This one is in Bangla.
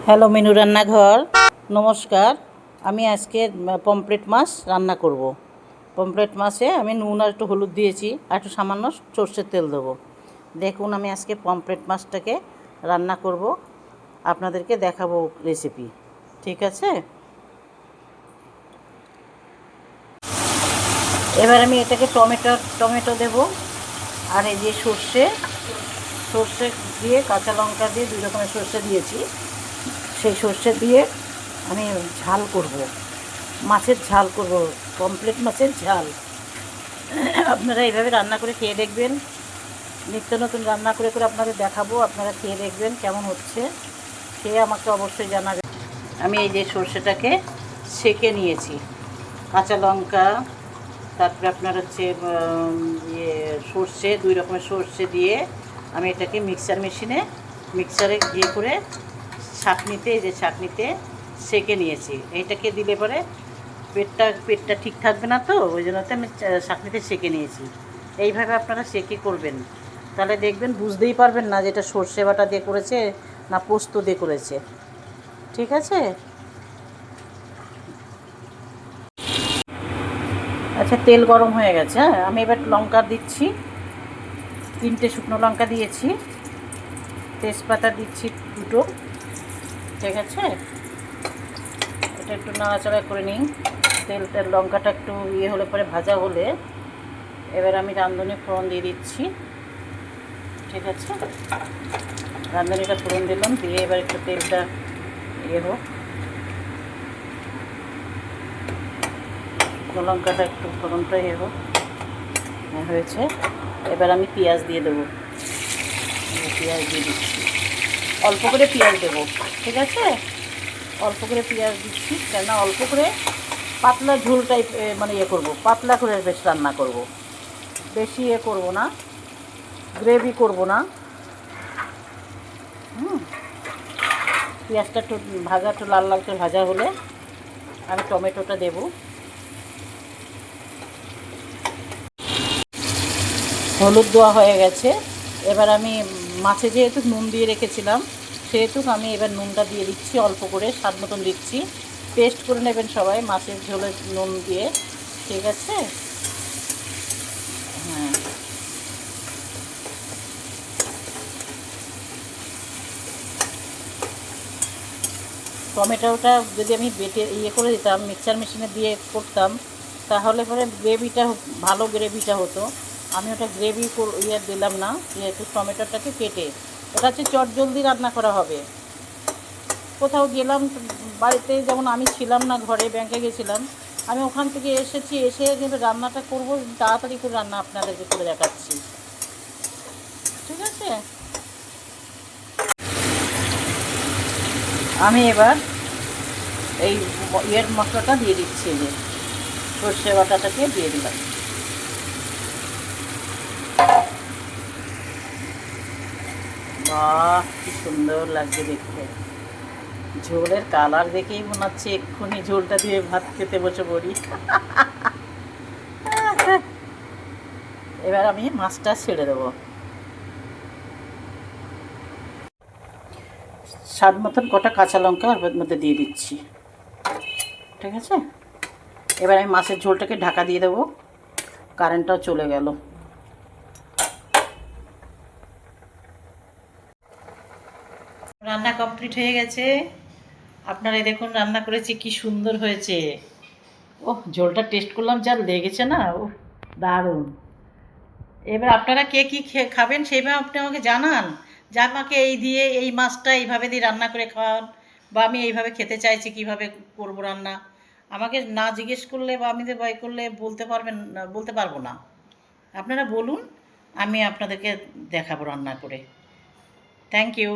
হ্যালো মেনু রান্নাঘর, নমস্কার। আমি আজকে পমফ্রেট মাছ রান্না করব। পমফ্রেট মাছে আমি নুন আর একটু হলুদ দিয়েছি, আর একটু সামান্য সর্ষের তেল দেবো। দেখুন, আমি আজকে পমফ্রেট মাছটাকে রান্না করব, আপনাদেরকে দেখাবো রেসিপি। ঠিক আছে, এবার আমি এটাকে টমেটো দেব, আর এই যে সর্ষে দিয়ে কাঁচা লঙ্কা দিয়ে দুই রকমের সর্ষে দিয়েছি, সেই সর্ষে দিয়ে আমি ঝাল করব, মাছের ঝাল করব, পমফ্রেট মাছের ঝাল। আপনারা এইভাবে রান্না করে খেয়ে দেখবেন। নিত্য নতুন রান্না করে করে আপনাদের দেখাবো, আপনারা খেয়ে দেখবেন কেমন হচ্ছে। খেয়ে আমাকে অবশ্যই জানাবেন। আমি এই যে সর্ষেটাকে সেঁকে নিয়েছি, কাঁচা লঙ্কা, তারপরে আপনার হচ্ছে সর্ষে, দুই রকমের সর্ষে দিয়ে আমি এটাকে মিক্সারে করে এই যে ছাঁকনিতে সেঁকে নিয়েছি। এইটাকে দিলে পরে পেটটা ঠিক থাকবে না, তো ওই জন্য আমি ছাঁকনিতে সেঁকে নিয়েছি। এইভাবে আপনারা সেঁকে করবেন, তাহলে দেখবেন বুঝতেই পারবেন না যে এটা সর্ষে বাটা দিয়ে করেছে না পোস্ত দিয়ে করেছে। ঠিক আছে, আচ্ছা, তেল গরম হয়ে গেছে। হ্যাঁ, আমি এবার লঙ্কা দিচ্ছি, 3টে শুকনো লঙ্কা দিয়েছি, তেজপাতা দিচ্ছি 2টো। ঠিক আছে, এটা একটু নাড়াচাড়া করে নিই। লঙ্কাটা একটু হলে পরে ভাজা হলে এবার আমি রাঁধুনি ফোড়ন দিয়ে দিচ্ছি। ঠিক আছে, রাঁধুনিটা ফোড়ন দিলাম, দিয়ে এবার একটু তেলটা হোক, শুকনো লঙ্কাটা একটু ফোড়নটা হোক, হয়েছে। এবার আমি পেঁয়াজ দিয়ে দেবো, পেঁয়াজ দিয়ে দিচ্ছি, অল্প করে পেঁয়াজ দেবো। ঠিক আছে, অল্প করে পেঁয়াজ দিচ্ছি, কেননা অল্প করে পাতলা ঝোল টাইপ মানে করবো, পাতলা করে বেশ রান্না করব, বেশি করব না, গ্রেভি করব না। পেঁয়াজটা একটু একটু লাল লাল করে ভাজা হলে আমি টমেটোটা দেব। হলুদ দেওয়া হয়ে গেছে। এবার আমি মাছে যেহেতু নুন দিয়ে রেখেছিলাম, সেহেতু আমি এবার নুনটা দিয়ে দিচ্ছি, অল্প করে স্বাদ মতন দিচ্ছি। টেস্ট করে নেবেন সবাই মাছের ঝোলে নুন দিয়ে। ঠিক আছে, হ্যাঁ, টমেটোটা যদি আমি বেটে করে দিতাম, মিক্সচার মেশিনে দিয়ে করতাম, তাহলে পরে ভালো গ্রেভিটা হতো। আমি ওটা গ্রেভি দিলাম না, যেহেতু টমেটোটাকে কেটে, ওটা হচ্ছে চটজলদি রান্না করা হবে। কোথাও গেলাম বাড়িতে, যেমন আমি ছিলাম না ঘরে, ব্যাংকে গেছিলাম, আমি ওখান থেকে এসে কিন্তু রান্নাটা করব, তাড়াতাড়ি করে রান্না আপনাদেরকে করে দেখাচ্ছি। ঠিক আছে, আমি এবার এই মশলাটা দিয়ে দিচ্ছি, যে সর্ষে বাটাটাকে দিয়ে দিলাম। বাহ, কি সুন্দর লাগছে দেখতে! ঝোলের কালার দেখেই মনে হচ্ছে এক্ষুনি ঝোলটা দিয়ে ভাত খেতে বসে পড়ি। এবার আমি মাছটা ছেড়ে দেবো, স্বাদ মতন কটা কাঁচা লঙ্কা ওর মধ্যে দিয়ে দিচ্ছি। ঠিক আছে, এবার আমি মাছের ঝোলটাকে ঢাকা দিয়ে দেবো। কারেন্টটাও চলে গেল। রান্না কমপ্লিট হয়ে গেছে। আপনারা দেখুন, রান্না করেছি, কি সুন্দর হয়েছে। ওহ, ঝোলটা টেস্ট করলাম, যা লেগেছে না, ও দারুণ। এবার আপনারা কে কী খাবেন সেইভাবে আপনি আমাকে জানান, যে আমাকে এই মাছটা এইভাবে দিয়ে রান্না করে খাওয়ান, বা আমি এইভাবে খেতে চাইছি, কিভাবে করবো রান্না। আমাকে না জিজ্ঞেস করলে বা আমি ভয় করলে বলতে পারবো না। আপনারা বলুন, আমি আপনাদেরকে দেখাবো রান্না করে। Thank you.